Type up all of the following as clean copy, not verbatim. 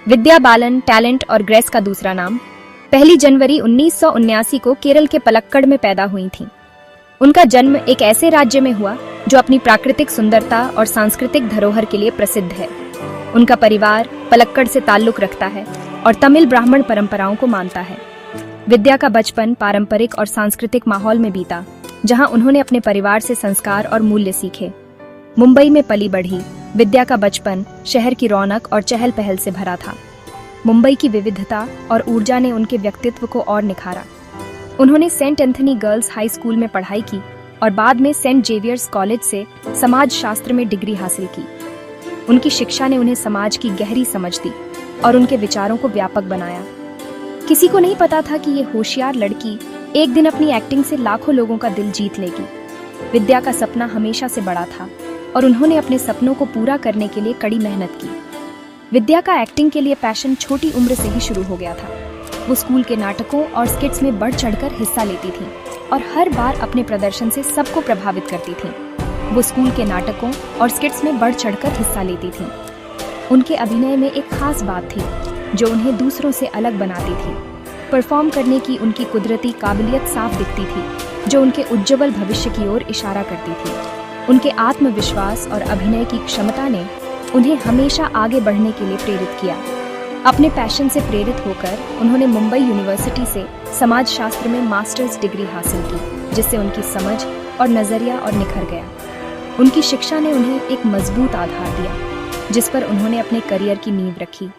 Vidya Balan talent और grace का दूसरा नाम। 1 जनवरी 1979 को केरल के पलक्कड़ में पैदा हुई थीं। उनका जन्म एक ऐसे राज्य में हुआ जो अपनी प्राकृतिक सुंदरता और सांस्कृतिक धरोहर के लिए प्रसिद्ध है। उनका परिवार पलक्कड़ से ताल्लुक रखता है और तमिल ब्राह्मण परंपराओं को मानता है। विद्या का बचपन पारंपरिक और सांस्कृतिक माहौल में बीता, जहां उन्होंने अपने परिवार से संस्कार और मूल्य सीखे। मुंबई में पली बढ़ी विद्या का बचपन शहर की रौनक और चहल पहल से भरा था। मुंबई की विविधता और ऊर्जा ने उनके व्यक्तित्व को और निखारा। उन्होंने Saint Anthony girls high school में पढ़ाई की और बाद में सेंट जेवियर्स कॉलेज से समाज शास्त्र में डिग्री हासिल की। उनकी शिक्षा ने उन्हें समाज की गहरी समझ दी और उनके विचारों को व्यापक बनाया। किसी को नहीं पता था कि ये होशियार लड़की एक दिन अपनी एक्टिंग से लाखों लोगों का दिल जीत लेगी। विद्या का सपना हमेशा से बड़ा था और उन्होंने अपने सपनों को पूरा करने के लिए कड़ी मेहनत की। विद्या का एक्टिंग के लिए पैशन छोटी उम्र से ही शुरू हो गया था। वो स्कूल के नाटकों और स्किट्स में बढ़ चढ़कर हिस्सा लेती थी और हर बार अपने प्रदर्शन से सबको प्रभावित करती थी। वो स्कूल के नाटकों और स्किट्स में बढ़ चढ़कर हिस्सा लेती थी। उनके अभिनय में एक खास बात थी जो उन्हें दूसरों से अलग बनाती थी। परफॉर्म करने की उनकी कुदरती काबिलियत साफ दिखती थी, जो उनके उज्ज्वल भविष्य की ओर इशारा करती थी। उनके आत्मविश्वास और अभिनय की क्षमता ने उन्हें हमेशा आगे बढ़ने के लिए प्रेरित किया। अपने पैशन से प्रेरित होकर उन्होंने मुंबई यूनिवर्सिटी से समाज शास्त्र में मास्टर्स डिग्री हासिल की, जिससे उनकी समझ और नजरिया और निखर गया। उनकी शिक्षा ने उन्हें एक मजबूत आधार दिया, जिस पर उन्होंने अपने करियर की नींव रखी।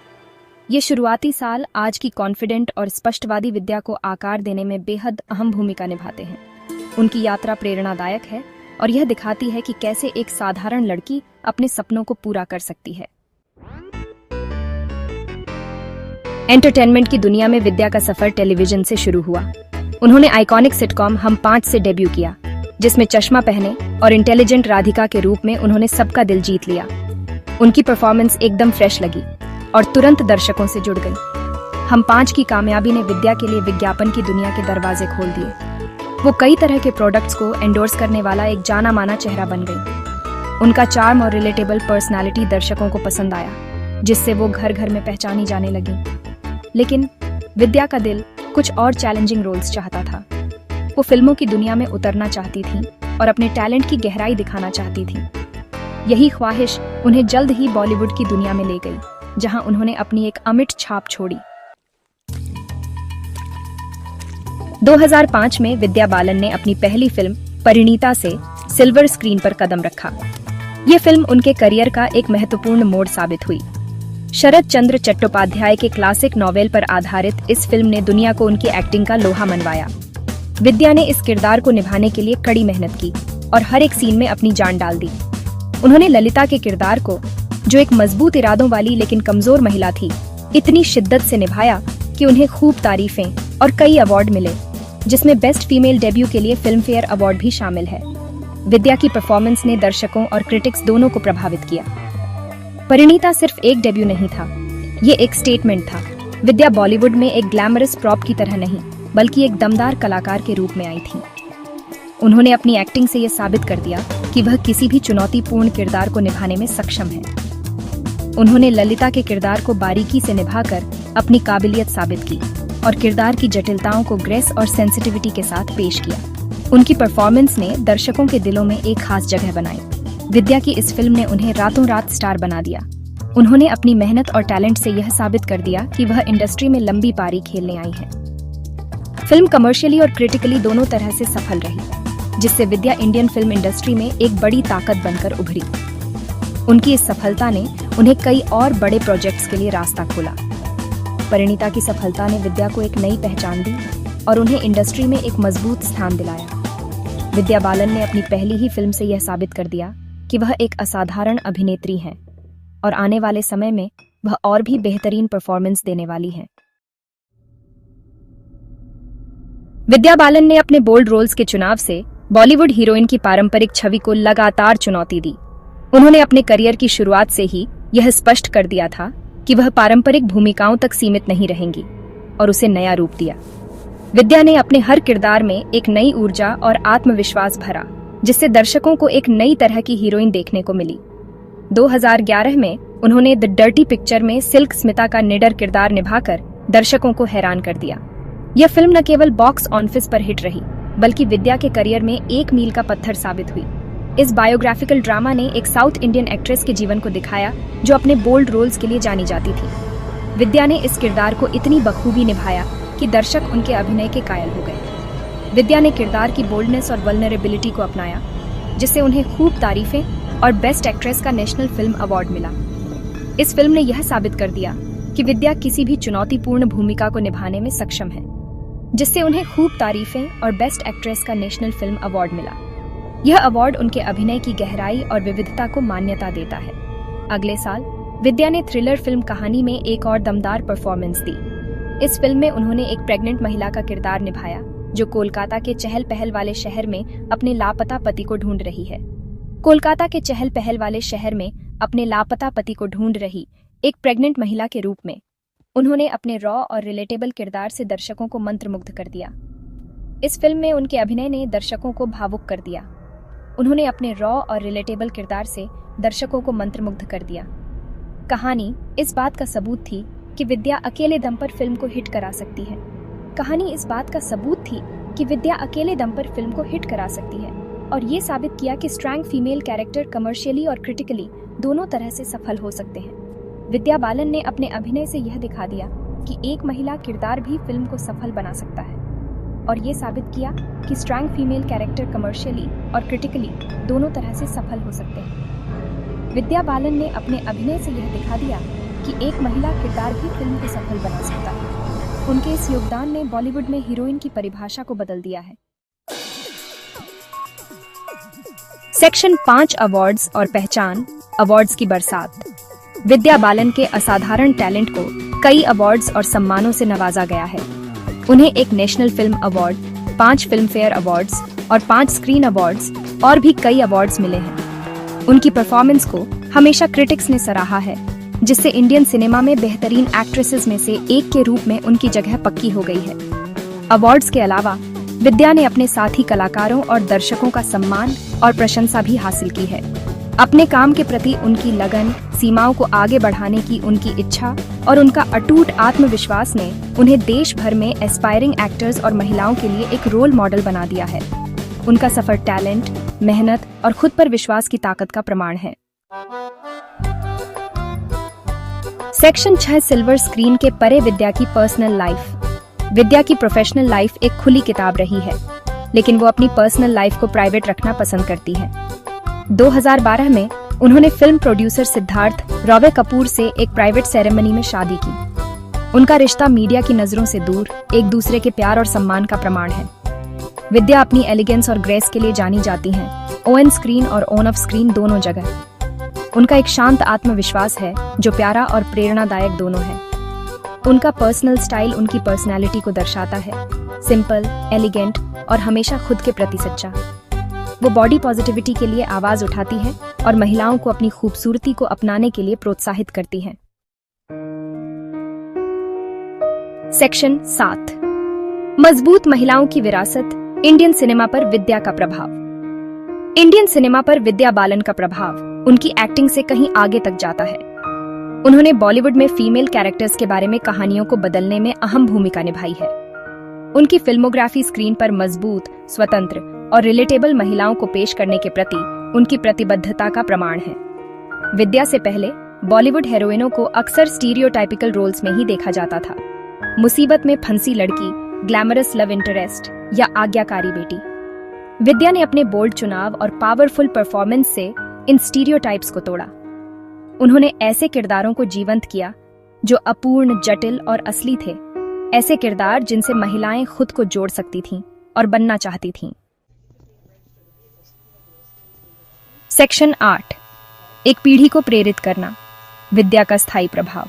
ये शुरुआती साल आज की कॉन्फिडेंट और स्पष्टवादी विद्या को आकार देने में बेहद अहम भूमिका निभाते हैं। उनकी यात्रा प्रेरणादायक है और यह दिखाती है कि कैसे एक साधारण लड़की अपने सपनों को पूरा कर सकती है। एंटरटेनमेंट की दुनिया में विद्या का सफर टेलीविजन से शुरू हुआ। उन्होंने आइकॉनिक सिटकॉम हम 5 से डेब्यू किया, जिसमें चश्मा पहने और इंटेलिजेंट राधिका के रूप में उन्होंने सबका दिल जीत लिया। उनकी परफॉर्मेंस एकदम फ्रेश लगी और तुरंत दर्शकों से जुड़ गई। हम 5 की कामयाबी ने विद्या के लिए विज्ञापन की दुनिया के दरवाजे खोल दिए। वो कई तरह के प्रोडक्ट्स को एंडोर्स करने वाला एक जाना माना चेहरा बन गई। उनका चार्म और रिलेटेबल पर्सनालिटी दर्शकों को पसंद आया, जिससे वो घर घर में पहचानी जाने लगी। लेकिन विद्या का दिल कुछ और चैलेंजिंग रोल्स चाहता था। वो फिल्मों की दुनिया में उतरना चाहती थी और अपने टैलेंट की गहराई दिखाना चाहती थी। यही ख्वाहिश उन्हें जल्द ही बॉलीवुड की दुनिया में ले गई, जहां उन्होंने अपनी एक अमिट छाप छोड़ी। 2005 में विद्या बालन ने अपनी पहली फिल्म परिणीता से सिल्वर स्क्रीन पर कदम रखा। ये फिल्म उनके करियर का एक महत्वपूर्ण मोड़ साबित हुई। शरद चंद्र चट्टोपाध्याय के क्लासिक नॉवेल पर आधारित इस फिल्म ने दुनिया को उनकी एक्टिंग का लोहा मनवाया। विद्या ने इस किरदार को निभाने के लिए कड़ी मेहनत की और हर एक सीन में अपनी जान डाल दी। उन्होंने ललिता के किरदार को, जो एक मजबूत इरादों वाली लेकिन कमजोर महिला थी, इतनी शिद्दत से निभाया कि उन्हें खूब तारीफें और कई अवार्ड मिले, जिसमें बेस्ट फीमेल डेब्यू के लिए फिल्म फेयर अवार्ड भी शामिल है। विद्या की परफॉर्मेंस ने दर्शकों और क्रिटिक्स दोनों को प्रभावित किया। परिणीता सिर्फ एक डेब्यू नहीं था, ये एक स्टेटमेंट था। विद्या बॉलीवुड में एक ग्लैमरस प्रॉप की तरह नहीं, बल्कि एक दमदार कलाकार के रूप में आई थी। उन्होंने अपनी एक्टिंग से यह साबित कर दिया कि वह किसी भी चुनौतीपूर्ण किरदार को निभाने में सक्षम है। उन्होंने ललिता के किरदार को बारीकी से निभाकर अपनी काबिलियत साबित की और किरदार की जटिलताओं को ग्रेस और सेंसिटिविटी के साथ पेश किया। उनकी परफॉर्मेंस ने दर्शकों के दिलों में एक खास जगह बनाई। विद्या की इस फिल्म ने उन्हें रातों रात स्टार बना दिया। उन्होंने अपनी मेहनत और टैलेंट से यह साबित कर दिया कि वह इंडस्ट्री में लंबी पारी खेलने आई है। फिल्म कमर्शियली और क्रिटिकली दोनों तरह से सफल रही, जिससे विद्या इंडियन फिल्म इंडस्ट्री में एक बड़ी ताकत बनकर उभरी। उनकी इस सफलता ने उन्हें कई और बड़े प्रोजेक्ट्स के लिए रास्ता खोला। परिणीता की सफलता ने विद्या को एक नई पहचान दी और उन्हें इंडस्ट्री में एक मजबूत स्थान दिलाया। विद्या बालन ने अपनी पहली ही फिल्म से यह साबित कर दिया कि वह एक असाधारण अभिनेत्री हैं और आने वाले समय में वह और भी बेहतरीन परफॉर्मेंस देने वाली हैं। विद्या बालन ने अपने बोल्ड रोल्स के चुनाव से बॉलीवुड हीरोइन की पारंपरिक छवि को लगातार चुनौती दी। उन्होंने अपने करियर की शुरुआत से ही यह स्पष्ट कर दिया था कि वह पारंपरिक भूमिकाओं तक सीमित नहीं रहेंगी और उसे नया रूप दिया। विद्या ने अपने हर किरदार में एक नई ऊर्जा और आत्मविश्वास भरा, जिससे दर्शकों को एक नई तरह की हीरोइन देखने को मिली। 2011 में उन्होंने द डर्टी पिक्चर में सिल्क स्मिता का निडर किरदार निभाकर दर्शकों को हैरान कर दिया। यह फिल्म न केवल बॉक्स ऑफिस पर हिट रही, बल्कि विद्या के करियर में एक मील का पत्थर साबित हुई। इस बायोग्राफिकल ड्रामा ने एक साउथ इंडियन एक्ट्रेस के जीवन को दिखाया जो अपने बोल्ड रोल्स के लिए जानी जाती थी। विद्या ने इस किरदार को इतनी बखूबी निभाया कि दर्शक उनके अभिनय के कायल हो गए। विद्या ने किरदार की बोल्डनेस और वल्नरेबिलिटी को अपनाया, जिससे उन्हें खूब तारीफें और बेस्ट एक्ट्रेस का नेशनल फिल्म अवार्ड मिला। इस फिल्म ने यह साबित कर दिया कि विद्या किसी भी चुनौतीपूर्ण भूमिका को निभाने में सक्षम है, जिससे उन्हें खूब तारीफें और बेस्ट एक्ट्रेस का नेशनल फिल्म अवार्ड मिला। यह अवार्ड उनके अभिनय की गहराई और विविधता को मान्यता देता है। अगले साल विद्या ने थ्रिलर फिल्म कहानी में एक और दमदार परफॉर्मेंस दी। इस फिल्म में उन्होंने एक प्रेग्नेंट महिला का किरदार निभाया जो कोलकाता के चहल पहल वाले शहर में अपने लापता पति को ढूंढ रही है। कोलकाता के चहल पहल वाले शहर में अपने लापता पति को ढूंढ रही एक प्रेग्नेंट महिला के रूप में उन्होंने अपने रॉ और रिलेटेबल किरदार से दर्शकों को मंत्रमुग्ध कर दिया। इस फिल्म में उनके अभिनय ने दर्शकों को भावुक कर दिया। उन्होंने अपने रॉ और रिलेटेबल किरदार से दर्शकों को मंत्रमुग्ध कर दिया। कहानी इस बात का सबूत थी कि विद्या अकेले दम पर फिल्म को हिट करा सकती है। कहानी इस बात का सबूत थी कि विद्या अकेले दम पर फिल्म को हिट करा सकती है और ये साबित किया कि स्ट्रॉन्ग फीमेल कैरेक्टर कमर्शियली और क्रिटिकली दोनों तरह से सफल हो सकते हैं। विद्या बालन ने अपने अभिनय से यह दिखा दिया कि एक महिला किरदार भी फिल्म को सफल बना सकता है और ये साबित किया कि स्ट्रॉन्ग फीमेल कैरेक्टर कमर्शियली और क्रिटिकली दोनों तरह से सफल हो सकते हैं। विद्या बालन ने अपने अभिनय से यह दिखा दिया कि एक महिला किरदार भी फिल्म को सफल बना सकता है। उनके इस योगदान ने बॉलीवुड में हीरोइन की परिभाषा को बदल दिया है। सेक्शन 5 अवार्ड्स और पहचान, अवार्ड्स की बरसात। विद्या बालन के असाधारण टैलेंट को कई अवार्ड्स और सम्मानों से नवाजा गया है। उन्हें एक national film award, 5 film fair awards और 5 स्क्रीन अवार्ड्स और भी कई अवार्ड्स मिले हैं। उनकी परफॉर्मेंस को हमेशा क्रिटिक्स ने सराहा है, जिससे इंडियन सिनेमा में बेहतरीन एक्ट्रेसेस में से एक के रूप में उनकी जगह पक्की हो गई है। अवार्ड्स के अलावा विद्या ने अपने साथी कलाकारों और दर्शकों का सम्मान और प्रशंसा भी हासिल की है। अपने काम के प्रति उनकी लगन, सीमाओं को आगे बढ़ाने की उनकी इच्छा और उनका अटूट आत्मविश्वास ने उन्हें देश भर में एस्पायरिंग एक्टर्स और महिलाओं के लिए एक रोल मॉडल बना दिया है। उनका सफर टैलेंट, मेहनत और खुद पर विश्वास की ताकत का प्रमाण है। सेक्शन 6 सिल्वर स्क्रीन के परे विद्या की पर्सनल लाइफ। विद्या की प्रोफेशनल लाइफ एक खुली किताब रही है, लेकिन वो अपनी पर्सनल लाइफ को प्राइवेट रखना पसंद करती है। 2012 में उन्होंने फिल्म प्रोड्यूसर सिद्धार्थ रॉवे कपूर से एक प्राइवेट सेरेमनी में शादी की। उनका रिश्ता मीडिया की नजरों से दूर एक दूसरे के प्यार और सम्मान का प्रमाण है। विद्या अपनी एलिगेंस और ग्रेस के लिए जानी जाती हैं, ऑन स्क्रीन और ऑन ऑफ स्क्रीन दोनों जगह। उनका एक शांत आत्मविश्वास है जो प्यारा और प्रेरणादायक दोनों है। उनका पर्सनल स्टाइल उनकी पर्सनैलिटी को दर्शाता है, सिंपल, एलिगेंट और हमेशा खुद के प्रति सच्चा। वो बॉडी पॉजिटिविटी के लिए आवाज उठाती है और महिलाओं को अपनी खूबसूरती को अपनाने के लिए प्रोत्साहित करती हैं। सेक्शन 7 मजबूत महिलाओं की विरासत, इंडियन सिनेमा पर विद्या का प्रभाव। इंडियन सिनेमा पर विद्या बालन का प्रभाव उनकी एक्टिंग से कहीं आगे तक जाता है। उन्होंने बॉलीवुड में फीमेल कैरेक्टर्स के बारे में कहानियों को बदलने में अहम भूमिका निभाई है। उनकी फिल्मोग्राफी स्क्रीन पर मजबूत, स्वतंत्र और रिलेटेबल महिलाओं को पेश करने के प्रति उनकी प्रतिबद्धता का प्रमाण है। विद्या से पहले बॉलीवुड हीरोइनों को अक्सर स्टीरियोटाइपिकल रोल्स में ही देखा जाता था। मुसीबत में फंसी लड़की, ग्लैमरस लव इंटरेस्ट या आज्ञाकारी बेटी। विद्या ने अपने बोल्ड चुनाव और पावरफुल परफॉर्मेंस से इन स्टीरियोटाइप्स को तोड़ा। उन्होंने ऐसे किरदारों को जीवंत किया जो अपूर्ण, जटिल और असली थे, ऐसे किरदार जिनसे महिलाएं खुद को जोड़ सकती थीं और बनना चाहती थीं। सेक्शन 8 एक पीढ़ी को प्रेरित करना, विद्या का स्थायी प्रभाव।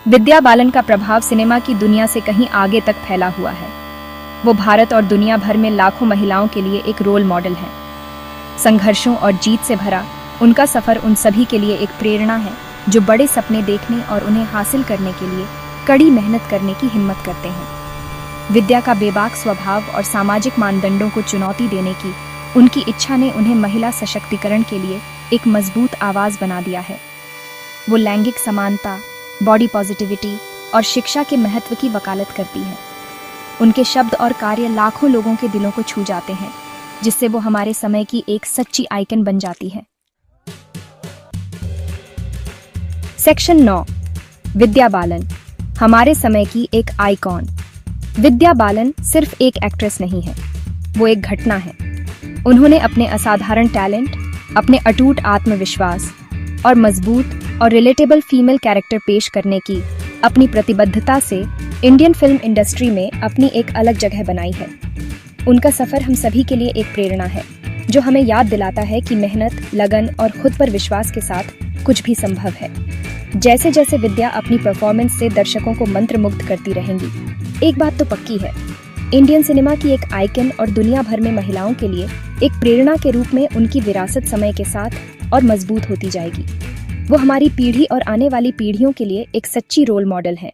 विद्या बालन का प्रभाव सिनेमा की दुनिया से कहीं आगे तक फैला हुआ है। वो भारत और दुनिया भर में लाखों महिलाओं के लिए एक रोल मॉडल है। संघर्षों और जीत से भरा उनका सफर उन सभी के लिए एक प्रेरणा है जो बड़े सपने देखने और उन्हें हासिल करने के लिए कड़ी मेहनत करने की हिम्मत करते हैं। विद्या का बेबाक स्वभाव और सामाजिक मानदंडों को चुनौती देने की उनकी इच्छा ने उन्हें महिला सशक्तिकरण के लिए एक मजबूत आवाज बना दिया है। वो लैंगिक समानता, बॉडी पॉजिटिविटी और शिक्षा के महत्व की वकालत करती है। उनके शब्द और कार्य लाखों लोगों के दिलों को छू जाते हैं, जिससे वो हमारे समय की एक सच्ची आइकन बन जाती है। सेक्शन 9, विद्या बालन, हमारे समय की एक आइकॉन। विद्या बालन सिर्फ एक एक्ट्रेस नहीं है, वो एक घटना है। उन्होंने अपने असाधारण टैलेंट, अपने अटूट आत्मविश्वास और मजबूत और रिलेटेबल फीमेल कैरेक्टर पेश करने की अपनी प्रतिबद्धता से इंडियन फिल्म इंडस्ट्री में अपनी एक अलग जगह बनाई है। उनका सफर हम सभी के लिए एक प्रेरणा है, जो हमें याद दिलाता है कि मेहनत, लगन और खुद पर विश्वास के साथ कुछ भी संभव है। जैसे जैसे विद्या अपनी परफॉर्मेंस से दर्शकों को मंत्रमुग्ध करती रहेंगी, एक बात तो पक्की है, इंडियन सिनेमा की एक आइकन और दुनिया भर में महिलाओं के लिए एक प्रेरणा के रूप में उनकी विरासत समय के साथ और मजबूत होती जाएगी। वो हमारी पीढ़ी और आने वाली पीढ़ियों के लिए एक सच्ची रोल मॉडल है।